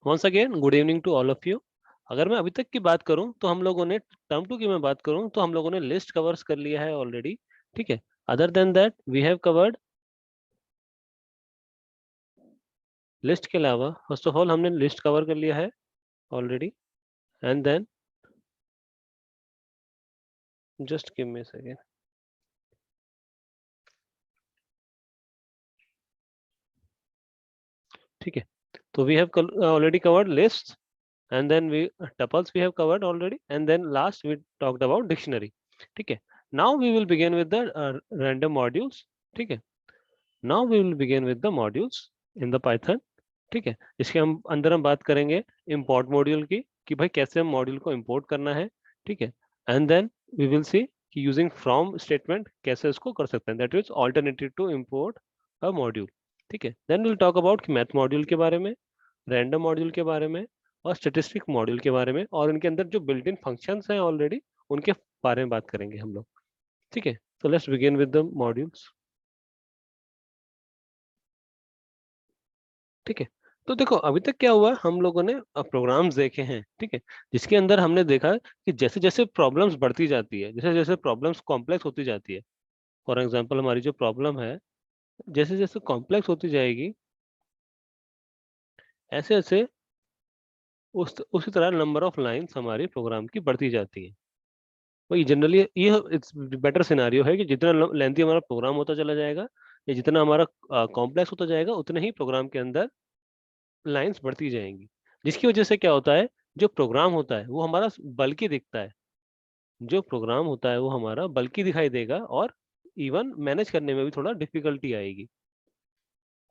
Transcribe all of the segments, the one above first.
Once again good evening to all of you. अगर मैं अभी तक की बात करूं तो हम लोगों ने टर्म टू की मैं बात करूं तो हम लोगों ने लिस्ट कवर्स कर लिया है ऑलरेडी। ठीक है, other than that we have covered list के अलावा फर्स्ट ऑफ ऑल हमने लिस्ट कवर कर लिया है already. And then just give me a second. ठीक है, तो we have already covered list and then we tuples we have covered already, and then last we talked about dictionary. ठीक है, now we will begin with the random modules. ठीक है, now we will begin with the modules in the python. ठीक है, इसके हम अंदर हम बात करेंगे import module की कि भाई कैसे हम मॉड्यूल को import करना है। ठीक है, and then we will see कि using from statement कैसे इसको कर सकते हैं, that is alternative to import a module. ठीक है, then we'll talk about math module के बारे में, रैंडम मॉड्यूल के बारे में और स्टैटिस्टिक मॉड्यूल के बारे में, और उनके अंदर जो बिल्ट इन फंक्शंस हैं ऑलरेडी उनके बारे में बात करेंगे हम लोग। ठीक है, तो let's begin with the modules. ठीक है, तो देखो अभी तक क्या हुआ, हम लोगों ने प्रोग्राम्स देखे हैं। ठीक है, जिसके अंदर हमने देखा कि जैसे जैसे प्रॉब्लम्स बढ़ती जाती है, जैसे जैसे प्रॉब्लम्स कॉम्प्लेक्स होती जाती है, फॉर एग्जांपल हमारी जो प्रॉब्लम है जैसे जैसे कॉम्प्लेक्स होती जाएगी ऐसे ऐसे उसी तरह नंबर ऑफ लाइंस हमारी प्रोग्राम की बढ़ती जाती है। वही जनरली ये इट्स बेटर सिनेरियो है कि जितना लेंथी हमारा प्रोग्राम होता चला जाएगा या जितना हमारा कॉम्प्लेक्स होता जाएगा उतने ही प्रोग्राम के अंदर लाइंस बढ़ती जाएंगी, जिसकी वजह से क्या होता है, जो प्रोग्राम होता है वो हमारा बल्कि दिखता है, जो प्रोग्राम होता है वो हमारा बल्कि दिखाई देगा और इवन मैनेज करने में भी थोड़ा डिफिकल्टी आएगी।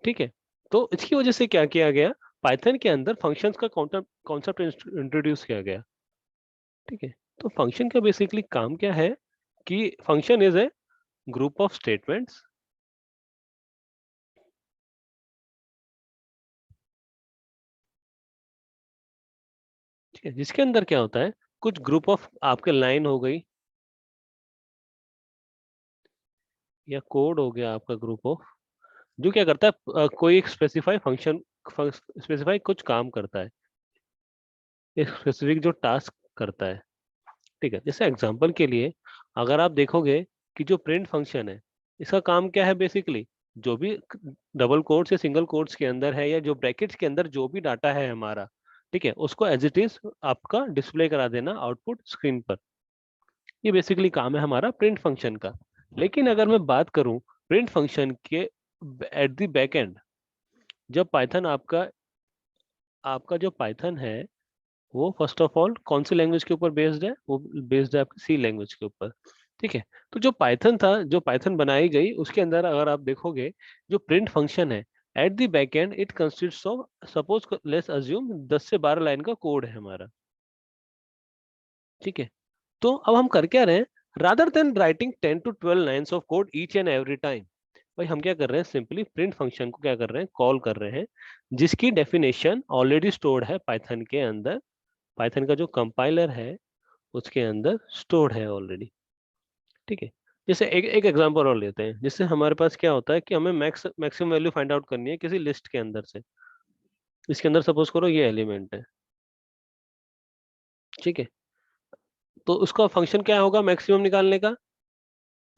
ठीक है, तो इसकी वजह से क्या किया गया, पाइथन के अंदर फंक्शंस का कॉन्सेप्ट इंट्रोड्यूस किया गया। ठीक है, तो फंक्शन का बेसिकली काम क्या है कि function is a group of statements. ठीक है, जिसके अंदर क्या होता है, कुछ ग्रुप ऑफ आपके लाइन हो गई या कोड हो गया आपका ग्रुप ऑफ, जो क्या करता है कोई एक स्पेसिफाई फंक्शन स्पेसिफाई कुछ काम करता है, एक स्पेसिफिक जो टास्क करता है। ठीक है, जैसे एग्जांपल के लिए अगर आप देखोगे कि जो प्रिंट फंक्शन है इसका काम क्या है, बेसिकली जो भी डबल कोट्स या सिंगल कोट्स के अंदर है या जो ब्रैकेट्स के अंदर जो भी डाटा है हमारा, ठीक है, उसको एज इट इज आपका डिस्प्ले करा देना आउटपुट स्क्रीन पर। ये बेसिकली काम है हमारा प्रिंट फंक्शन का। लेकिन अगर मैं बात करूं प्रिंट फंक्शन के एट द बैक एंड, जब पाइथन आपका आपका जो पाइथन है वो फर्स्ट ऑफ ऑल कौन सी लैंग्वेज के ऊपर बेस्ड है, वो बेस्ड है आपकी सी लैंग्वेज के ऊपर। ठीक है, तो जो पाइथन था, जो पाइथन बनाई गई उसके अंदर अगर आप देखोगे जो प्रिंट फंक्शन है at the back and it consists of, suppose let's assume 10 से 12 लाइन का कोड है हमारा। ठीक है, तो अब हम कर क्या रहे हैं, rather than writing 10 to 12 lines of code each and every time, भाई हम क्या कर रहे हैं, सिंपली प्रिंट फंक्शन को क्या कर रहे हैं, कॉल कर रहे हैं, जिसकी डेफिनेशन ऑलरेडी स्टोर्ड है पाइथन के अंदर, पाइथन का जो कंपाइलर है उसके अंदर स्टोर्ड है ऑलरेडी। ठीक है, जैसे एक एक एग्जांपल और लेते हैं, जिससे हमारे पास क्या होता है कि हमें मैक्सिमम वैल्यू फाइंड आउट करनी है किसी लिस्ट के अंदर से। इसके अंदर सपोज करो ये एलिमेंट है। ठीक है, तो उसका फंक्शन क्या होगा मैक्सिमम निकालने का,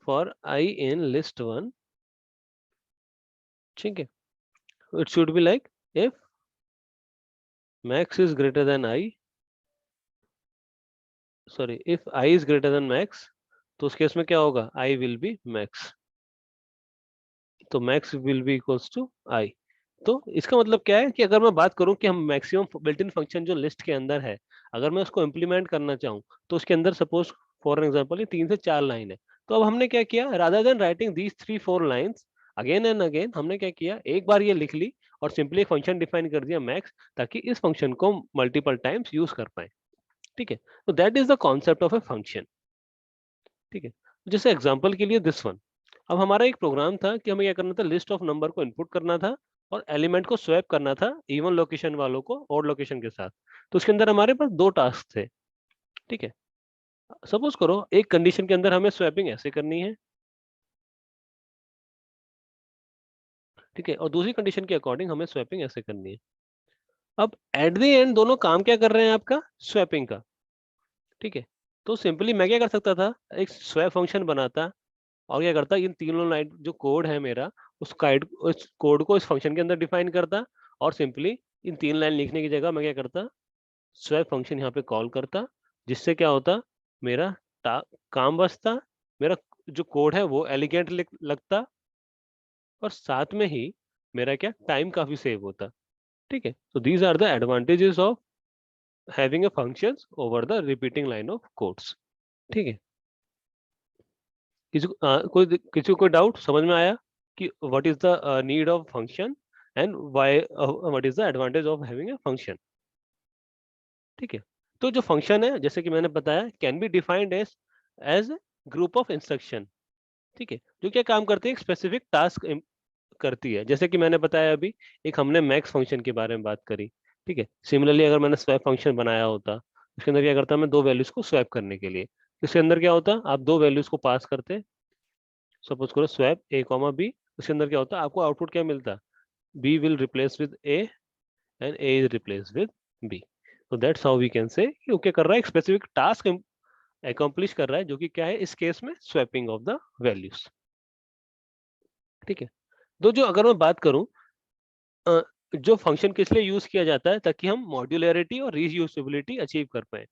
for I in list one. ठीक है, it should be like if max is greater than I, sorry if I is greater than max, तो उस केस में क्या होगा, आई विल बी मैक्स, तो max will be equals to I. तो इसका मतलब क्या है कि अगर मैं बात करूं कि हम मैक्सिमम बिल्ट इन फंक्शन जो लिस्ट के अंदर है अगर मैं उसको इम्प्लीमेंट करना चाहूं तो उसके अंदर सपोज फॉर एग्जांपल ये 3 से 4 लाइन है, तो अब हमने क्या किया, rather than writing these 3 4 lines again and again, हमने क्या किया, एक बार ये लिख ली और सिंपली फंक्शन डिफाइन कर दिया मैक्स, ताकि इस फंक्शन को मल्टीपल टाइम्स यूज कर पाए। ठीक है, तो that is the concept of a function. ठीक है, जैसे एग्जांपल के लिए दिस वन, अब हमारा एक प्रोग्राम था कि हमें क्या करना था, लिस्ट ऑफ नंबर को इनपुट करना था और एलिमेंट को स्वैप करना था इवन लोकेशन वालों को ऑड लोकेशन के साथ। तो उसके अंदर हमारे पास 2 टास्क थे। ठीक है, सपोज करो एक कंडीशन के अंदर हमें स्वैपिंग ऐसे करनी है, ठीक है, और दूसरी कंडीशन के अकॉर्डिंग हमें स्वैपिंग ऐसे करनी है। अब एट द एंड दोनों काम क्या कर रहे हैं आपका, स्वैपिंग का। ठीक है, तो सिंपली मैं क्या कर सकता था, एक स्वैप फंक्शन बनाता और क्या करता, इन तीनों लाइन जो कोड है मेरा, उस कोड को इस फंक्शन के अंदर डिफाइन करता और सिंपली इन 3 लाइन लिखने की जगह मैं क्या करता, स्वैप फंक्शन यहाँ पे कॉल करता, जिससे क्या होता, मेरा काम बचता, मेरा जो कोड है वो एलिगेंट लगता और साथ में ही मेरा क्या टाइम काफी सेव होता। ठीक है, so these are the advantages of having a functions over the repeating line of codes। ठीक है, किसी को कोई डाउट समझ में आया कि what is the need of function and why, what is the advantage of having a function. ठीक है, तो जो फंक्शन है जैसे कि मैंने बताया can be defined age group of instruction. ठीक है, जो क्या काम करते हैं, एक स्पेसिफिक टास्क करती है, जैसे कि मैंने बताया अभी, एक हमने मैक्स फंक्शन के बारे में बात करी। ठीक है, सिमिलरली अगर मैंने स्वैप फंक्शन बनाया होता, उसके अंदर क्या करता मैं, दो वैल्यूज को स्वैप करने के लिए, इसके अंदर क्या होता, आप दो वैल्यूज को पास करते, सपोज करो स्वैप ए कॉमा बी, उसके अंदर क्या होता, आपको आउटपुट क्या मिलता, B will replace with A and A is replace with B. तो that's how we can say कि वो क्या कर रहा है, एक स्पेसिफिक टास्क अकम्प्लिश कर रहा है, जो कि क्या है इस केस में स्वैपिंग ऑफ द वैल्यूज। ठीक है, तो जो अगर मैं बात करूं, अ, जो फंक्शन किस लिए यूज किया जाता है, ताकि हम मॉड्यूलरिटी और रीयूजेबिलिटी अचीव कर पाए।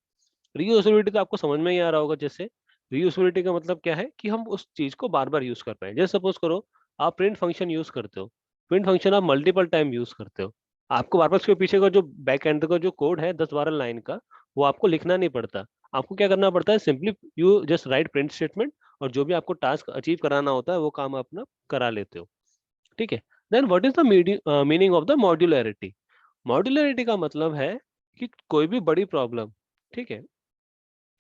रीयूजेबिलिटी तो आपको समझ में ही आ रहा होगा, जैसे रीयूजेबिलिटी का मतलब क्या है कि हम उस चीज को बार बार यूज कर पाए। जैसे सपोज करो आप प्रिंट फंक्शन यूज करते हो, प्रिंट फंक्शन आप मल्टीपल टाइम यूज करते हो, आपको बार बार उसके पीछे का जो बैक एंड का जो कोड है 10-12 लाइन का, वो आपको लिखना नहीं पड़ता। आपको क्या करना पड़ता है, simply you just right print statement और जो भी आपको टास्क अचीव कराना होता है वो काम अपना करा लेते हो। ठीक है, then what is the meaning of the modularity. Modularity का मतलब है कि कोई भी बड़ी प्रॉब्लम, ठीक है,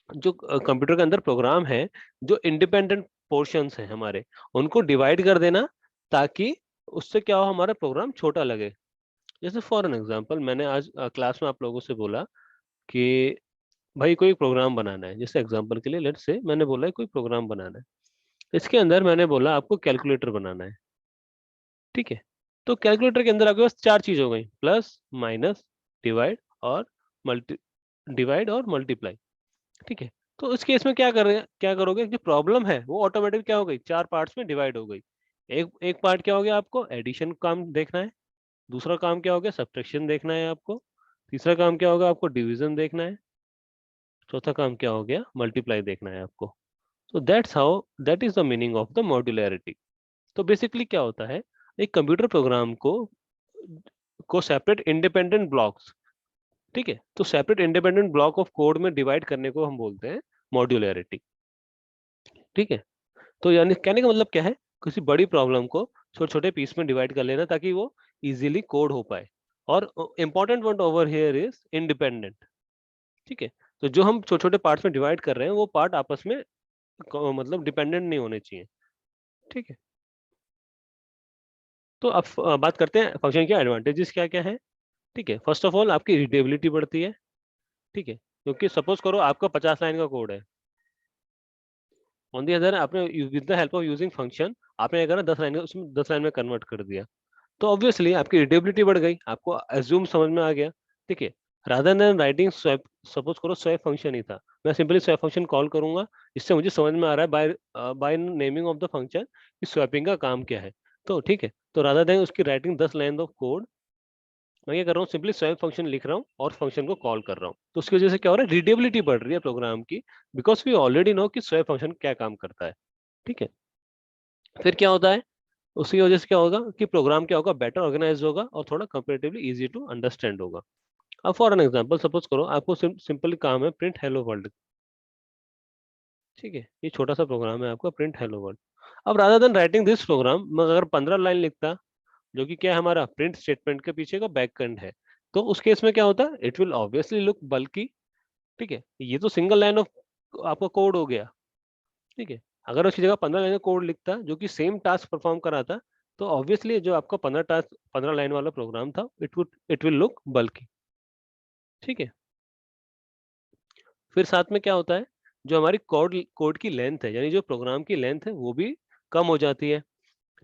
जो कंप्यूटर के अंदर प्रोग्राम है, जो इंडिपेंडेंट पोर्शंस हैं हमारे, उनको डिवाइड कर देना, ताकि उससे क्या हो, हमारा प्रोग्राम छोटा लगे। जैसे फॉर एन एग्जांपल, मैंने आज क्लास में आप लोगों से बोला कि भाई कोई प्रोग्राम बनाना है, जैसे एग्जांपल के लिए लेट्स से मैंने बोला है कोई प्रोग्राम बनाना है, इसके अंदर मैंने बोला आपको कैलकुलेटर बनाना है। ठीक है, तो कैलकुलेटर के अंदर आपके पास चार चीज हो गई, प्लस माइनस डिवाइड और मल्टी मल्टीप्लाई। ठीक है, तो इस केस में क्या करोगे, जो प्रॉब्लम है वो ऑटोमेटिक क्या हो गई, चार पार्ट्स में डिवाइड हो गई। एक एक पार्ट क्या हो गया, आपको एडिशन काम देखना है, दूसरा काम क्या हो गया, सब्ट्रैक्शन देखना है आपको, तीसरा काम क्या होगा, आपको डिवीजन देखना है, चौथा काम क्या हो गया, मल्टीप्लाई देखना है आपको। तो that is the meaning of the modularity. तो बेसिकली क्या होता है, एक कंप्यूटर प्रोग्राम को सेपरेट इंडिपेंडेंट ब्लॉक्स, ठीक है, तो separate independent block of code में डिवाइड करने को हम बोलते हैं मॉड्यूलरिटी। ठीक है, तो यानी कहने का मतलब क्या है, किसी बड़ी प्रॉब्लम को छोटे छोटे पीस में डिवाइड कर लेना, ताकि वो इजीली कोड हो पाए। और important point over here is independent. ठीक है, तो जो हम छोटे छोटे पार्ट्स में डिवाइड कर रहे हैं वो पार्ट आपस में मतलब डिपेंडेंट नहीं होने चाहिए। ठीक है, तो अब बात करते हैं फंक्शन के एडवांटेजेस क्या क्या है। ठीक है, फर्स्ट ऑफ ऑल आपकी रीडेबिलिटी बढ़ती है। ठीक है, क्योंकि सपोज करो आपका 50 लाइन का कोड है, ऑन दी अदर आपने with the help of using function आपने क्या करा, 10 लाइन उसमें 10 लाइन में कन्वर्ट कर दिया, तो ऑब्वियसली आपकी रीडेबिलिटी बढ़ गई, आपको एज्यूम समझ में आ गया। ठीक है, rather than writing swap, suppose करो स्वैप फंक्शन ही था, मैं सिंपली स्वैप फंक्शन कॉल करूंगा, इससे मुझे समझ में आ रहा है by by naming of the function कि स्वैपिंग का काम क्या है। तो ठीक है, तो रादर देन उसकी राइटिंग 10 लाइन ऑफ कोड, मैं क्या कर रहा हूँ, सिंपली स्वैप फंक्शन लिख रहा हूँ और फंक्शन को कॉल कर रहा हूँ, तो उसकी वजह से क्या हो रहा है, रीडेबिलिटी बढ़ रही है प्रोग्राम की, बिकॉज वी ऑलरेडी नो कि स्वैप फंक्शन क्या काम करता है। ठीक है, फिर क्या होता है, उसकी वजह से क्या होगा कि प्रोग्राम क्या होगा, बेटर ऑर्गेनाइज होगा और थोड़ा कंपेरेटिवली इजी टू अंडरस्टैंड होगा। अब फॉर एन एग्जांपल सपोज करो आपको सिंपल काम है प्रिंट हेलो वर्ल्ड। ठीक है, ये छोटा सा प्रोग्राम है आपका प्रिंट हेलो वर्ल्ड। अब rather than writing this program, मैं अगर 15 लाइन लिखता, जो कि क्या है, हमारा प्रिंट स्टेटमेंट के पीछे का बैक एंड है, तो उस केस में क्या होता है, इट विल ऑब्वियसली लुक बल्कि। ठीक है, ये तो सिंगल लाइन ऑफ आपका कोड हो गया। ठीक है, अगर उसकी जगह 15 लाइन का कोड लिखता जो कि सेम टास्क परफॉर्म कराता, तो ऑब्वियसली जो आपका 15 लाइन वाला प्रोग्राम था, इट विल लुक बल्कि। ठीक है, फिर साथ में क्या होता है, जो हमारी कोड कोड की लेंथ है, यानी जो प्रोग्राम की लेंथ है वो भी कम हो जाती है।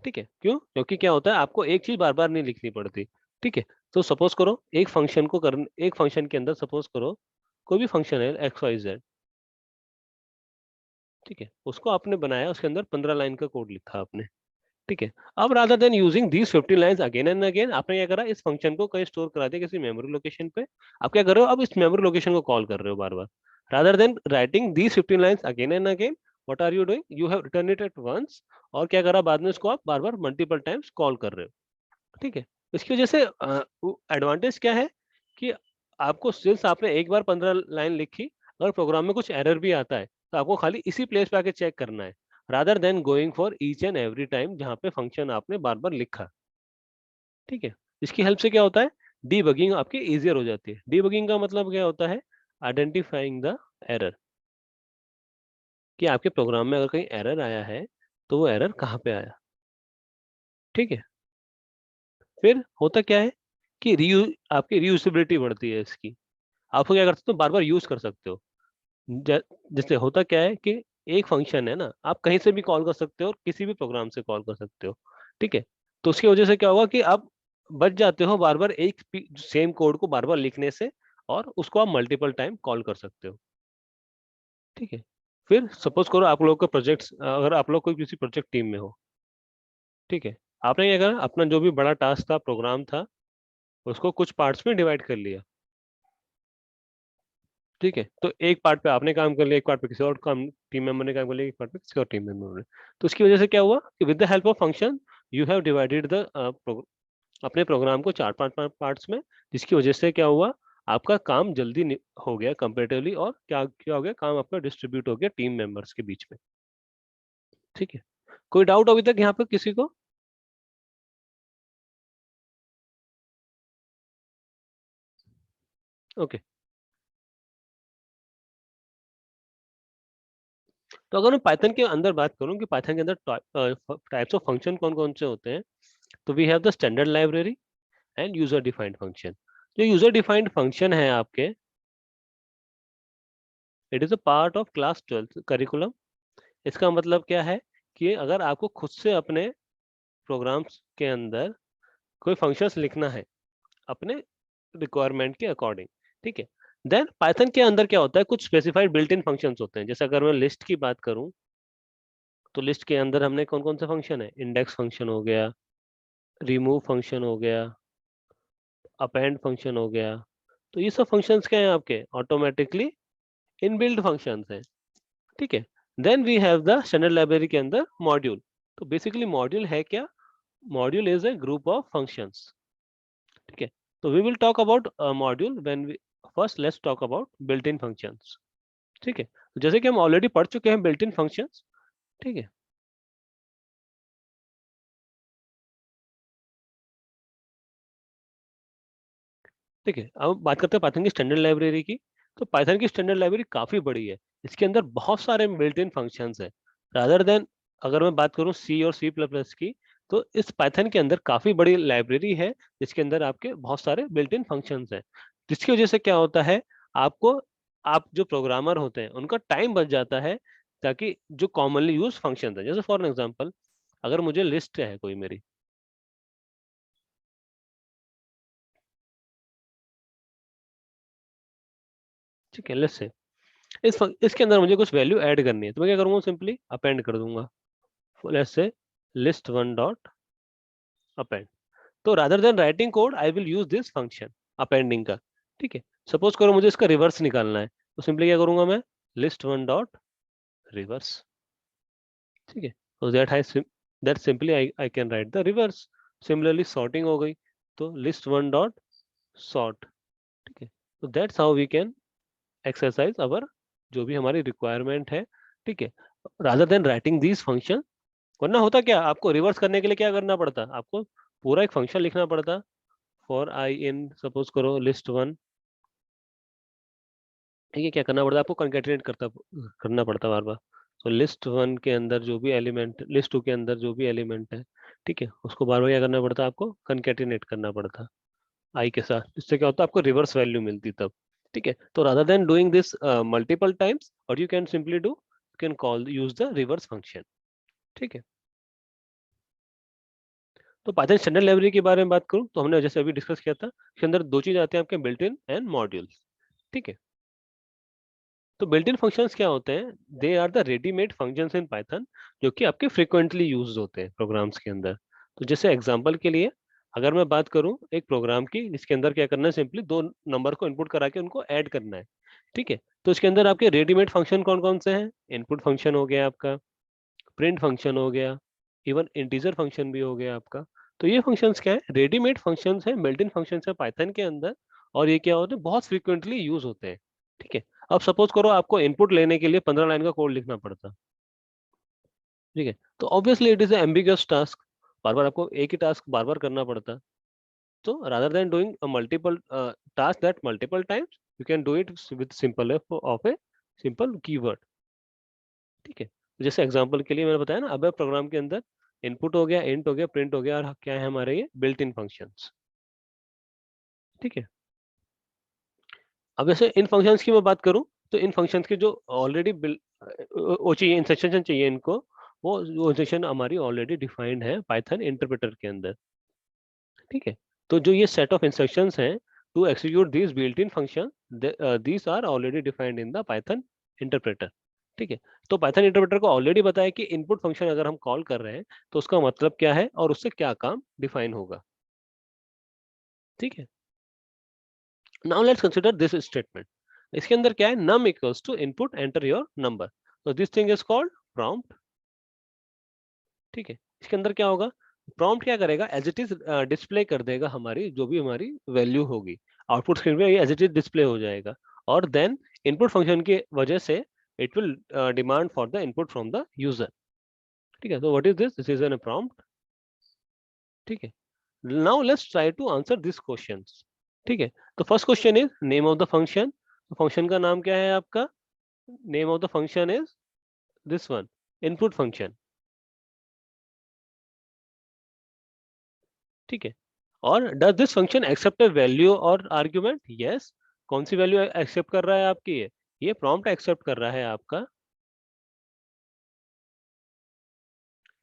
ठीक है, क्यों, क्योंकि क्या होता है, आपको एक चीज बार बार नहीं लिखनी पड़ती। ठीक है, तो सपोज करो एक फंक्शन को कर, एक फंक्शन के अंदर सपोज करो कोई भी फंक्शन है XYZ, ठीक है, उसको आपने बनाया, उसके अंदर 15 लाइन का कोड लिखा आपने, ठीक है। अब rather then using these 15 lines again and again, आपने क्या करा, इस फंक्शन को कहीं स्टोर करा दिया किसी मेमोरी लोकेशन पे। आप क्या कर रहे हो, अब इस मेमोरी लोकेशन को कॉल कर रहे हो बार बार। Rather than writing these 15 lines again and again, what are you doing, you have return it at once, और क्या करा बाद में इसको आप बार बार मल्टीपल टाइम्स कॉल कर रहे हो, ठीक है। इसकी वजह से एडवांटेज क्या है कि आपको सिंस आपने एक बार 15 लाइन लिखी, अगर प्रोग्राम में कुछ एरर भी आता है तो आपको खाली इसी प्लेस पे आके चेक करना है, rather then going for each and every time जहाँ पे फंक्शन आपने बार बार लिखा, ठीक है। इसकी हेल्प से क्या होता है, डीबगिंग आपकी इजियर हो जाती है। डीबगिंग का मतलब क्या होता है, आइडेंटिफाइंग द एरर, कि आपके प्रोग्राम में अगर कहीं एरर आया है तो वो एरर कहाँ पे आया, ठीक है। फिर होता क्या है कि आपकी रीयूजेबिलिटी बढ़ती है इसकी, आपको क्या कर सकते हो, बार बार यूज कर सकते हो। ज- जैसे होता क्या है कि एक फंक्शन है ना, आप कहीं से भी कॉल कर सकते हो और किसी भी प्रोग्राम से कॉल कर सकते हो, ठीक है। तो उसकी वजह से क्या होगा कि आप बच जाते हो बार बार एक सेम कोड को बार बार लिखने से, और उसको आप मल्टीपल टाइम कॉल कर सकते हो, ठीक है। फिर सपोज करो आप लोग का प्रोजेक्ट, अगर आप लोग कोई किसी प्रोजेक्ट टीम में हो, ठीक है, आपने क्या करा, अपना जो भी बड़ा टास्क था, प्रोग्राम था, उसको कुछ पार्ट्स में डिवाइड कर लिया, ठीक है। तो एक पार्ट पे आपने काम कर लिया, एक पार्ट पे किसी और काम टीम मेंबर ने काम कर लिया, एक पार्ट पे किसी और टीम मेंबर ने। तो उसकी वजह से क्या हुआ कि with the help of function you have divided the अपने प्रोग्राम को चार पांच पार्ट्स में, जिसकी वजह से क्या हुआ, आपका काम जल्दी हो गया कंपेरेटिवली, और क्या क्या हो गया, काम आपका डिस्ट्रीब्यूट हो गया टीम मेंबर्स के बीच में, ठीक है। कोई डाउट अभी तक यहाँ पे किसी को? ओके, तो अगर मैं पाइथन के अंदर बात करूं कि पाइथन के अंदर टाइप्स ऑफ फंक्शन कौन कौन से होते हैं, तो we have the standard library and user defined function. जो यूजर डिफाइंड फंक्शन है आपके, it is a part of class 12 curriculum. इसका मतलब क्या है कि अगर आपको खुद से अपने प्रोग्राम्स के अंदर कोई फंक्शंस लिखना है अपने रिक्वायरमेंट के अकॉर्डिंग, ठीक है, देन पाइथन के अंदर क्या होता है, कुछ स्पेसिफाइड बिल्ट इन फंक्शंस होते हैं। जैसे अगर मैं लिस्ट की बात करूं, तो लिस्ट के अंदर हमने कौन कौन से फंक्शन है, इंडेक्स फंक्शन हो गया, रिमूव फंक्शन हो गया, अपेंड फंक्शन हो गया। तो ये सब फंक्शंस क्या हैं, आपके ऑटोमेटिकली इनबिल्ट फंक्शंस हैं, ठीक है। Then we have the standard library के अंदर मॉड्यूल। तो बेसिकली मॉड्यूल है क्या, module is a group of functions, ठीक है। तो we will talk about module when we first let's talk about built in functions, ठीक है। तो जैसे कि हम ऑलरेडी पढ़ चुके हैं बिल्ट इन फंक्शंस, ठीक है। ठीक है, अब बात करते हैं पाइथन की स्टैंडर्ड लाइब्रेरी की। तो पाइथन की स्टैंडर्ड लाइब्रेरी काफी बड़ी है, इसके अंदर बहुत सारे बिल्ट इन फंक्शंस है, रादर देन अगर मैं बात करूं सी और सी प्लस प्लस की, तो इस पाइथन के अंदर काफी बड़ी लाइब्रेरी है जिसके अंदर आपके बहुत सारे बिल्ट इन फंक्शंस हैं, जिसकी वजह से क्या होता है, आपको, आप जो प्रोग्रामर होते हैं उनका टाइम बच जाता है, ताकि जो कॉमनली यूज फंक्शन है, जैसे फॉर एग्जाम्पल अगर मुझे लिस्ट है कोई मेरी, ठीक है, लिस्ट है, इसके अंदर मुझे कुछ वैल्यू ऐड करनी है, तो मैं क्या करूंगा, सिंपली अपेंड कर दूंगा, let's say list one dot append. तो rather than writing code I will use this function appending का, ठीक है। सपोज करो मुझे इसका रिवर्स निकालना है, तो सिंपली क्या करूंगा मैं, लिस्ट वन डॉट रिवर्स, ठीक है। तो that simply I can write the reverse. Similarly sorting हो गई, तो लिस्ट वन डॉट सॉर्ट, ठीक है। तो that's how we can exercise our जो भी हमारी रिक्वायरमेंट है, ठीक है, rather than writing these function. वरना होता क्या, आपको रिवर्स करने के लिए क्या करना पड़ता, आपको पूरा एक फंक्शन लिखना पड़ता, फॉर आई इन सपोज करो लिस्ट वन, ठीक है, क्या करना पड़ता, आपको कंकेटिनेट करना पड़ता बार बार। तो लिस्ट वन के अंदर जो भी एलिमेंट, लिस्ट टू के अंदर जो भी एलिमेंट है, ठीक है, उसको बार बार क्या करना पड़ता, आपको कंकेटिनेट करना पड़ता आई के साथ, इससे क्या होता है, आपको रिवर्स वैल्यू मिलती तब, ठीक है। तो rather than doing this multiple times, और you can simply do, you can call use the reverse function, ठीक है। तो पाइथन स्टैंडर्ड लाइब्रेरी के बारे में बात करूं तो हमने जैसे अभी डिस्कस किया था, इसके अंदर दो चीज आते हैं आपके, बिल्ट इन एंड मॉड्यूल्स। ठीक है, तो बिल्ट इन फंक्शंस क्या होते हैं? They are the readymade functions in Python जो कि आपके फ्रिक्वेंटली यूज्ड होते हैं प्रोग्राम्स के अंदर। तो जैसे एग्जांपल के लिए अगर मैं बात करूं एक प्रोग्राम की जिसके अंदर क्या करना है, सिंपली दो नंबर को इनपुट करा के उनको ऐड करना है। ठीक है, तो इसके अंदर आपके रेडीमेड फंक्शन कौन कौन से हैं? इनपुट फंक्शन हो गया आपका, प्रिंट फंक्शन हो गया, इवन इंटीजर फंक्शन भी हो गया आपका। तो ये फंक्शंस क्या है? रेडीमेड फंक्शंस है, बिल्ट इन फंक्शंस है पाइथन के अंदर, और ये क्या होते हैं? बहुत फ्रिक्वेंटली यूज होते हैं। ठीक है, अब सपोज करो आपको इनपुट लेने के लिए 15 लाइन का कोड लिखना पड़ता। ठीक है, तो obviously it is ambiguous task, बार बार आपको एक ही टास्क बार बार करना पड़ता। तो rather than doing a multiple task that multiple times, you can do it with simple of a simple keyword। ठीक है, तो जैसे एग्जांपल के लिए मैंने बताया ना, अब प्रोग्राम के अंदर इनपुट हो गया, इंट हो गया, प्रिंट हो गया, और क्या है हमारे ये बिल्ट इन फंक्शंस। ठीक है, अब जैसे इन फंक्शंस की मैं बात करूं तो इन फंक्शंस के जो ऑलरेडी वो चाहिए, इंस्ट्रक्शन चाहिए इनको, वो इंस्ट्रक्शन हमारी ऑलरेडी डिफाइंड है पाइथन इंटरप्रेटर के अंदर। ठीक है, तो जो ये सेट ऑफ इंस्ट्रक्शंस हैं to execute this built in function, these are already defined in the Python interpreter. ठीक है, तो पाइथन इंटरप्रेटर को ऑलरेडी बताया कि इनपुट फंक्शन अगर हम कॉल कर रहे हैं तो उसका मतलब क्या है और उससे क्या काम डिफाइन होगा। ठीक है, now let's consider this statement. इसके अंदर क्या है? num equals to input enter your number, तो this thing is called prompt. ठीक है, इसके अंदर क्या होगा? प्रॉम्प्ट क्या करेगा? एज इट इज डिस्प्ले कर देगा हमारी जो भी हमारी वैल्यू होगी, आउटपुट स्क्रीन पे ये एज इट इज डिस्प्ले हो जाएगा। और देन इनपुट फंक्शन की वजह से it will demand for the input from the user. ठीक है, तो what is this? This is an prompt. ठीक है, now let's try to answer this questions. ठीक है, तो first question is name of the function. तो फंक्शन का नाम क्या है आपका? Name of the function is this one, input function. ठीक है, और does this function accept a value और आर्गुमेंट? यस। कौन सी वैल्यू एक्सेप्ट कर रहा है आपकी? ये प्रॉम्प्ट एक्सेप्ट कर रहा है आपका।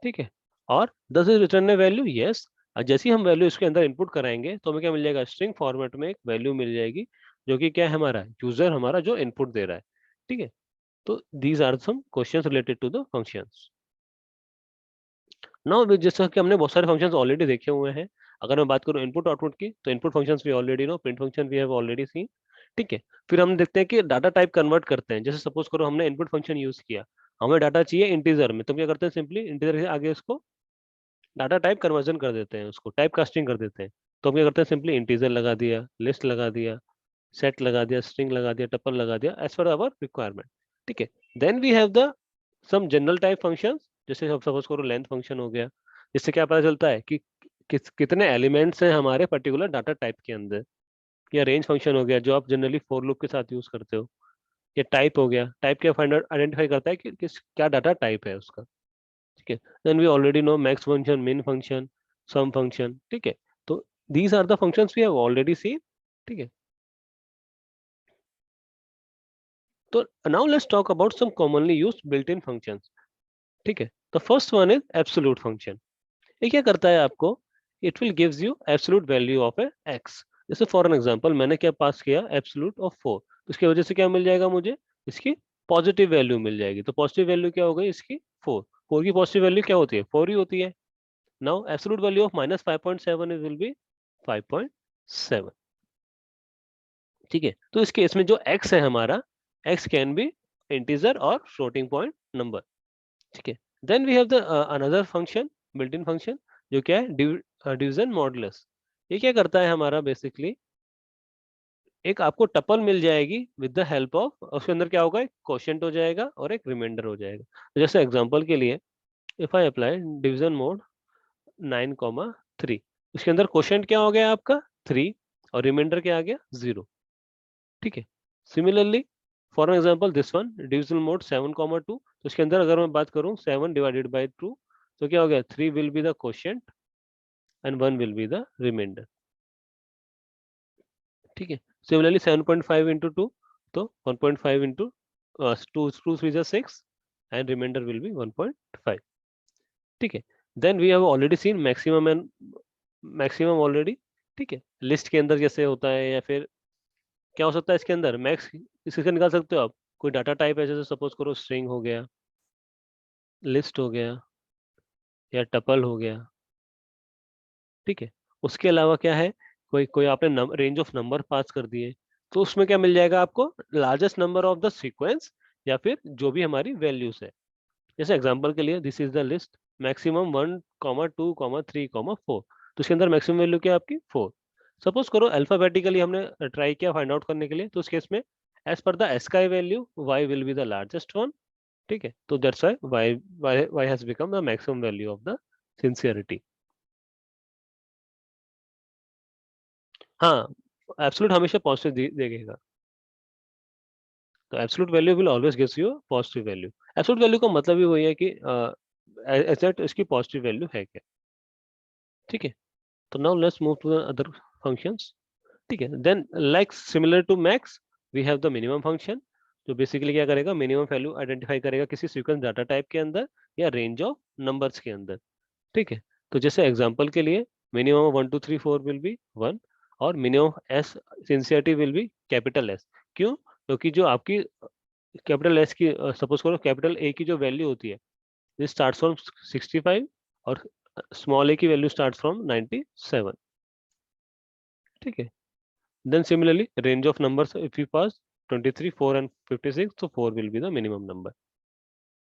ठीक है, और does it return A value? Yes. जैसे ही हम वैल्यू इसके अंदर इनपुट कराएंगे तो हमें क्या मिल जाएगा? स्ट्रिंग फॉर्मेट में एक वैल्यू मिल जाएगी जो कि क्या है? हमारा यूजर हमारा जो इनपुट दे रहा है। ठीक है, तो these are some questions related to the functions. Now जैसा कि हमने बहुत सारे फंक्शंस ऑलरेडी देखे हुए हैं, अगर मैं बात करूं इनपुट आउटपुट की, तो input functions we already know, print function we have already seen. ठीक है, फिर हम देखते हैं कि डाटा टाइप कन्वर्ट करते हैं। जैसे सपोज करो हमने इनपुट फंक्शन यूज किया, हमें डाटा चाहिए इंटीजर में, तो हम क्या करते हैं? सिंपली इंटीजर के आगे उसको डाटा टाइप कन्वर्जन कर देते हैं, उसको टाइप कास्टिंग कर देते हैं। तो हम क्या करते हैं? सिंपली इंटीजर लगा दिया, लिस्ट लगा दिया, सेट लगा दिया, स्ट्रिंग लगा दिया, टपल लगा दिया, एज पर आवर रिक्वायरमेंट। ठीक है, then we have the some general type functions, जैसे सपोज करो लेंथ फंक्शन हो गया, जिससे क्या पता चलता है कि कितने एलिमेंट्स हैं हमारे पर्टिकुलर डाटा टाइप के अंदर। या रेंज फंक्शन हो गया जो आप जनरली फॉर लूप के साथ यूज करते हो। या टाइप हो गया, टाइप क्या फाइंड आइडेंटिफाई करता है कि किस क्या डाटा टाइप है उसका। ठीक है, then we already know max function, min function, sum function. ठीक है, तो these are the functions we have already seen. ठीक है, तो now let's talk about some commonly used built in functions. ठीक है, the first one is absolute function. ये क्या करता है आपको? It will gives you absolute value of a x. जैसे फॉर एन एग्जांपल मैंने क्या पास किया? एब्सोल्यूट ऑफ 4, तो इसकी वजह से क्या मिल जाएगा मुझे? इसकी पॉजिटिव वैल्यू मिल जाएगी। तो पॉजिटिव वैल्यू क्या हो गई इसकी? 4। 4 की पॉजिटिव वैल्यू क्या होती है? 4 ही होती है। Now absolute value of -5.7 will be 5.7। ठीक है, तो इस केस में जो x है हमारा, x कैन बी इंटीजर और फ्लोटिंग पॉइंट नंबर। ठीक है, then we have the another function, built in function, जो क्या है? Division modulus. ये क्या करता है हमारा? बेसिकली एक आपको टपल मिल जाएगी विद द हेल्प ऑफ, उसके अंदर क्या होगा? एक क्वोशिएंट हो जाएगा और एक रिमाइंडर हो जाएगा। तो जैसे एग्जांपल के लिए if I apply division mode 9,3, उसके अंदर क्वोशिएंट क्या हो गया आपका? 3, और रिमाइंडर क्या आ गया? 0। ठीक है, similarly for example this one division mode 7,2, तो इसके अंदर अगर मैं बात करूं 7 डिवाइडेड बाय 2, तो क्या हो गया? 3 will be the quotient and 1 will be the remainder. ठीक है, सिमिलरली 7.5 into 2, तो 1.5 into 2 3 6 and remainder will be 1.5। ठीक है, then we have already seen maximum and maximum already, ठीक है। लिस्ट के अंदर जैसे होता है, या फिर क्या हो सकता है इसके अंदर मैक्स, इसके निकाल सकते हो आप। कोई डाटा टाइप है, जैसे सपोज करो स्ट्रिंग हो गया, लिस्ट हो गया, या टपल हो गया, ठीक है। उसके अलावा क्या है, कोई कोई आपने रेंज ऑफ नंबर पास कर दिए, तो उसमें क्या मिल जाएगा आपको, largest number of the sequence, या फिर जो भी हमारी वैल्यूज है। जैसे एग्जांपल के लिए this is the list, maximum 1, 2, 3, 4, तो इसके अंदर मैक्सिमम वैल्यू क्या है आपकी 4। सपोज करो अल्फाबेटिकली हमने ट्राई किया फाइंड आउट करने के लिए, तो उस केस में as per the ASCII value y will be the largest one, ठीक है। तो that's why y has become the maximum value of the sincerity. हाँ, एब्सोल्यूट हमेशा पॉजिटिव देगा, तो absolute value will always gives you positive value. Absolute value का मतलब ही वही है कि एग्जैक्ट इसकी पॉजिटिव वैल्यू है क्या, ठीक है। तो now let's move to the other functions, ठीक है। Then like similar to max, we have the minimum function, जो बेसिकली क्या करेगा, मिनिमम वैल्यू आइडेंटिफाई करेगा किसी सीक्वेंस डाटा टाइप के अंदर या रेंज ऑफ नंबर्स के अंदर, ठीक है। तो जैसे एग्जांपल के लिए मिनिमम 1, 2, 3, 4 विल बी 1, और minimum S sincerity will be capital S. क्यों? क्योंकि जो आपकी कैपिटल एस की, सपोज करो कैपिटल ए की जो वैल्यू होती है, दिस स्टार्ट्स फ्रॉम 65, और स्मॉल ए की वैल्यू स्टार्ट्स फ्रॉम 97, ठीक है। Then similarly range of numbers if you pass 23, 4 एंड 56, तो 4 will be the minimum number,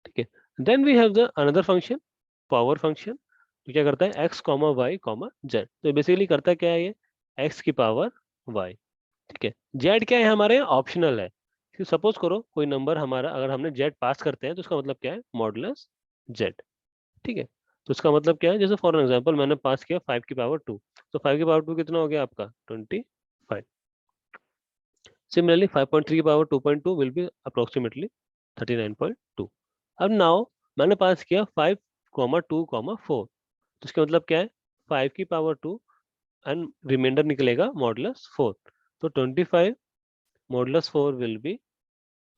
ठीक है। Then we have the another function, power function, तो क्या करता है x comma y comma z, तो बेसिकली करता क्या है ये, x की पावर y, ठीक है। z क्या है हमारे ऑप्शनल है, सपोज करो कोई नंबर हमारा, अगर हमने z पास करते हैं तो उसका मतलब क्या है, मॉडुलस z, ठीक है। तो उसका मतलब क्या है, जैसे फॉर एग्जांपल मैंने पास किया 5 की पावर 2, तो 5 की पावर 2 कितना हो गया आपका 25। सिमिलरली 5.3 की पावर 2.2 विल बी अप्रोक्सीमेटली 39.2। अब नाउ मैंने पास किया 5, 2, 4, तो इसका मतलब क्या है, 5 की पावर 2 एंड रिमाइंडर निकलेगा मॉडुलस 4, तो 25 मॉडुलस 4 विल बी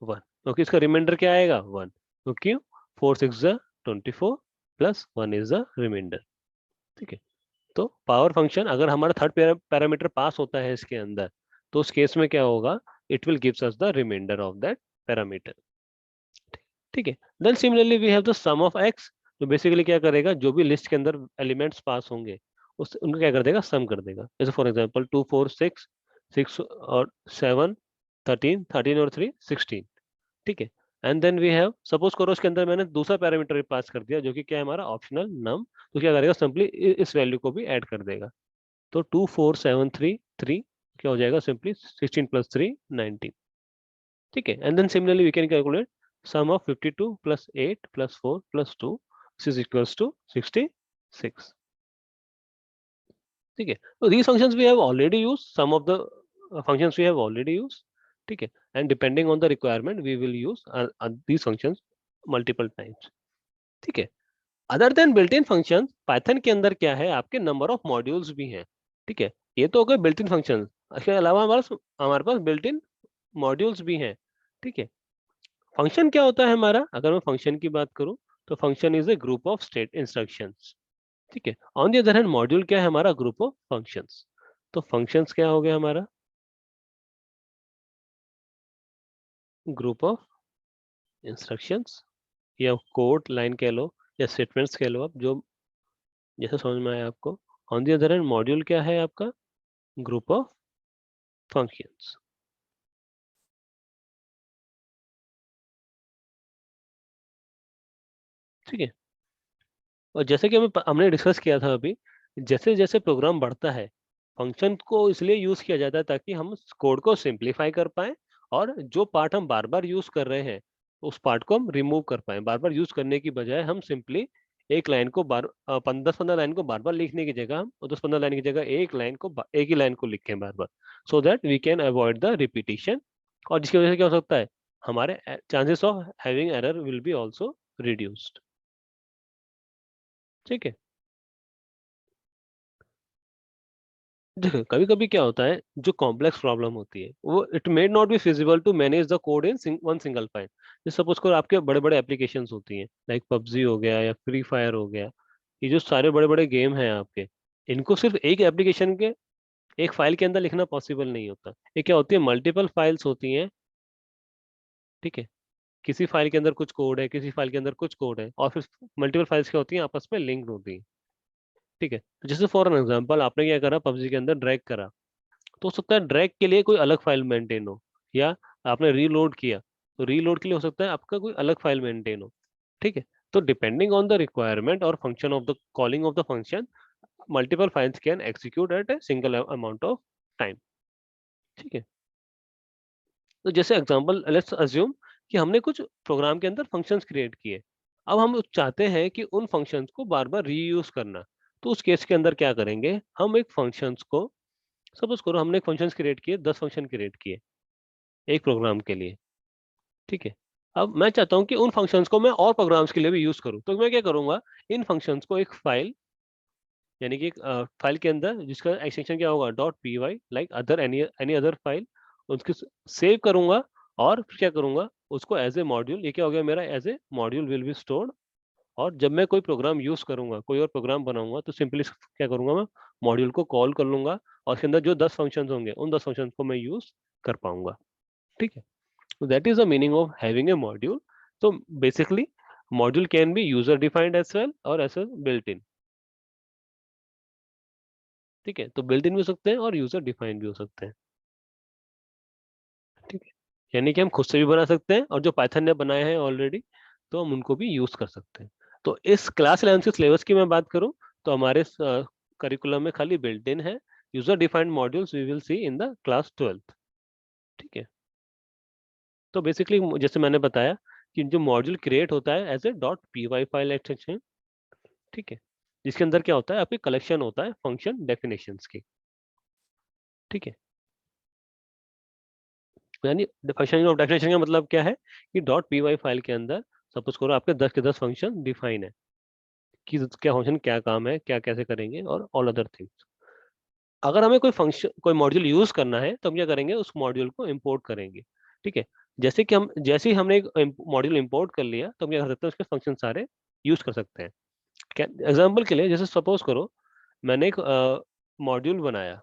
1, क्योंकि इसका रिमाइंडर क्या आएगा 1, क्योंकि 4 6 जा 24 प्लस 1 इज द रिमाइंडर, ठीक है। तो पावर फंक्शन अगर हमारा थर्ड पैरामीटर पास होता है इसके अंदर, तो उस केस में क्या होगा, it will gives us the remainder of that parameter, ठीक है। Then similarly we have the sum of x, तो बेसिकली क्या करेगा, जो भी लिस्ट के अंदर एलिमेंट्स पास होंगे उस उनको क्या कर देगा, सम कर देगा। जैसे फॉर एग्जांपल 2 4 6, 6 और 7 13, 13 और 3 16, ठीक है। And then we have, suppose करो उसके अंदर मैंने दूसरा पैरामीटर पास कर दिया, जो कि क्या है हमारा ऑप्शनल नम, तो क्या करेगा, सिंपली इस वैल्यू को भी ऐड कर देगा। तो 2 4 7 3 3 क्या हो जाएगा, सिंपली 16 प्लस 3 19, ठीक है। And then similarly we can calculate sum of 52 plus 8 plus 4 plus 2 is equals to 66, ठीक है। तो these functions we have already used, some of the functions we have already used, ठीक है। and depending on the requirement we will use these functions multiple times, ठीक है। Other then built in function, Python के अंदर क्या है, आपके number of modules भी हैं, ठीक है। ये तो हो गए बिल्ट इन फंक्शन, इसके अलावा हमारे पास बिल्ट इन मॉड्यूल्स भी हैं, ठीक है। फंक्शन क्या होता है हमारा, अगर मैं फंक्शन की बात करूं, तो function is a group of state instructions, ठीक है। On the other hand module क्या है हमारा, ग्रुप ऑफ फंक्शंस। तो फंक्शंस क्या हो गया हमारा, ग्रुप ऑफ इंस्ट्रक्शंस, या कोड लाइन कह लो, या स्टेटमेंट्स कह लो, आप जो जैसे समझ में आया आपको। On the other hand module क्या है आपका, ग्रुप ऑफ फंक्शंस, ठीक है। और जैसे कि हमने डिस्कस किया था अभी, जैसे जैसे प्रोग्राम बढ़ता है, फंक्शन को इसलिए यूज किया जाता है ताकि हम कोड को सिंप्लीफाई कर पाए, और जो पार्ट हम बार बार यूज कर रहे हैं उस पार्ट को हम रिमूव कर पाए। बार बार यूज करने की बजाय हम सिंपली एक लाइन को 10 15 लाइन को बार बार लिखने की जगह, हम 10 15 लाइन की जगह एक ही लाइन को लिखें बार बार, so that we can avoid the repetition. और जिसकी वजह से क्या हो सकता है, हमारे chances of having error will be also reduced, ठीक है। देखो कभी कभी क्या होता है, जो कॉम्प्लेक्स प्रॉब्लम होती है वो it may not be feasible to manage the code in one single file. जैसे सपोज करो आपके बड़े बड़े एप्लीकेशंस होती हैं, लाइक पबजी हो गया या फ्री फायर हो गया, ये जो सारे बड़े बड़े गेम हैं आपके, इनको सिर्फ एक एप्लीकेशन के एक फाइल के अंदर लिखना पॉसिबल नहीं होता। ये क्या होती है, मल्टीपल फाइल्स होती हैं, ठीक है। किसी फाइल के अंदर कुछ कोड है, किसी फाइल के अंदर कुछ कोड है, और फिर मल्टीपल फाइल्स क्या होती हैं, आपस में लिंक्ड होती हैं, ठीक है। तो जैसे फॉर एन एग्जांपल आपने क्या करा, पबजी के अंदर ड्रैग करा, तो हो सकता है ड्रैग के लिए कोई अलग फाइल मेंटेन हो, या आपने रीलोड किया तो रीलोड के लिए हो सकता है आपका कोई अलग फाइल मेंटेन हो, ठीक है। तो डिपेंडिंग ऑन द रिक्वायरमेंट और function of the calling of the function, multiple files can execute at a single amount of time, ठीक है। तो जैसे एग्जांपल लेट्स अज्यूम कि हमने कुछ प्रोग्राम के अंदर फंक्शंस क्रिएट किए, अब हम चाहते हैं कि उन फंक्शंस को बार बार रीयूज करना। तो उस केस के अंदर क्या करेंगे, हम एक फंक्शंस को, सपोज करो हमने एक फंक्शंस क्रिएट किए, 10 फंक्शन क्रिएट किए एक प्रोग्राम के लिए, ठीक है। अब मैं चाहता हूं कि उन फंक्शंस को मैं और प्रोग्राम्स के लिए भी यूज करूं, तो मैं क्या करूंगा, इन फंक्शंस को एक फाइल, यानी कि एक फाइल के अंदर जिसका एक्सटेंशन क्या होगा, dot P Y, like other any any other file, उसको सेव करूंगा, और फिर क्या करूंगा, उसको एज ए मॉड्यूल, ये क्या हो गया मेरा, as a module will be stored. और जब मैं कोई प्रोग्राम यूज करूंगा, कोई और प्रोग्राम बनाऊंगा, तो सिंपली क्या करूंगा, मैं मॉड्यूल को कॉल कर लूंगा, और उसके अंदर जो 10 फंक्शंस होंगे उन 10 फंक्शंस को मैं यूज कर पाऊंगा, ठीक है। So that is the meaning of having a module. So basically, module can be user defined as well or as well built in, ठीक है। तो built in भी हो सकते हैं और user defined भी हो सकते हैं, ठीक है। यानी कि हम खुद से भी बना सकते हैं, और जो पाइथन ने बनाए हैं ऑलरेडी, तो हम उनको भी यूज कर सकते हैं। तो इस क्लास 11 के सिलेबस की मैं बात करूं, तो हमारे करिकुलम में खाली बिल्ट इन है, user defined modules we will see in the class 12th, ठीक है। तो बेसिकली जैसे मैंने बताया कि जो मॉड्यूल क्रिएट होता है as a dot P Y file extension, ठीक है, जिसके अंदर क्या होता है, आपकी कलेक्शन होता है फंक्शन डेफिनेशंस की, ठीक है। यानी फंक्शन ऑफ डेफिनेशन का मतलब क्या है, कि डॉट पी वाई फाइल के अंदर सपोज करो आपके 10 के 10 फंक्शन डिफाइन है, कि क्या फंक्शन क्या काम है, क्या कैसे करेंगे, और ऑल अदर थिंग्स। अगर हमें कोई फंक्शन कोई मॉड्यूल यूज करना है, तो हम क्या करेंगे, उस मॉड्यूल को इम्पोर्ट करेंगे, ठीक है। जैसे ही हमने एक मॉड्यूल इम्पोर्ट कर लिया, तो हम क्या कर सकते हैं, उसके फंक्शन सारे यूज कर सकते हैं। क्या एग्जाम्पल के लिए, जैसे सपोज करो मैंने एक मॉड्यूल बनाया,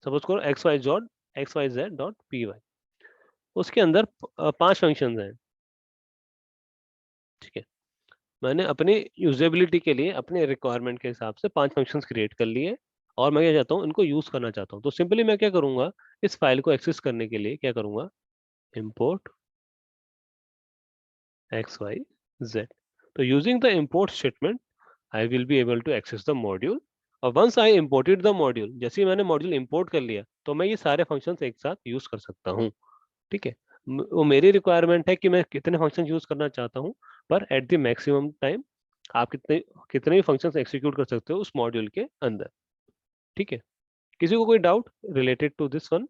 सपोज करो X Y Z dot P Y, उसके अंदर 5 फंक्शंस हैं, ठीक है। मैंने अपनी यूजेबिलिटी के लिए अपने रिक्वायरमेंट के हिसाब से 5 फंक्शंस क्रिएट कर लिए, और मैं क्या चाहता हूँ, इनको यूज करना चाहता हूँ। तो सिंपली मैं क्या करूंगा, इस फाइल को एक्सेस करने के लिए क्या करूंगा, import एक्स वाई जेड। तो using the import statement I will be able to access the module, और once I imported the module, जैसे ही मैंने मॉड्यूल इंपोर्ट कर लिया, तो मैं ये सारे फंक्शंस एक साथ यूज कर सकता हूँ, ठीक है। वो मेरी रिक्वायरमेंट है कि मैं कितने फंक्शन यूज करना चाहता हूँ, पर एट द मैक्सिमम टाइम आप कितने कितने भी फंक्शंस एग्जीक्यूट कर सकते हो उस मॉड्यूल के अंदर, ठीक है। किसी को कोई doubt related to this one,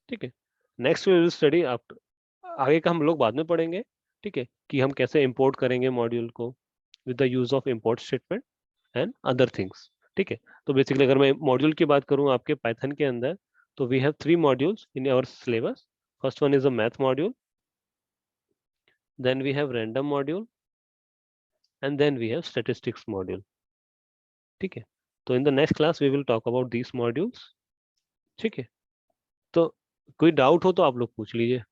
ठीक है। Next we will study after, आगे का हम लोग बाद में पढ़ेंगे, ठीक है, कि हम कैसे इंपोर्ट करेंगे मॉड्यूल को with the use of import statement and other things, ठीक है। तो बेसिकली अगर मैं मॉड्यूल की बात करूं आपके पाइथन के अंदर, तो we have 3 modules in our syllabus. First one is a math module, then we have random module, and then we have statistics module, ठीक है। तो in the next class we will talk about these modules, ठीक है। तो कोई doubt हो तो आप लोग पूछ लीजिए।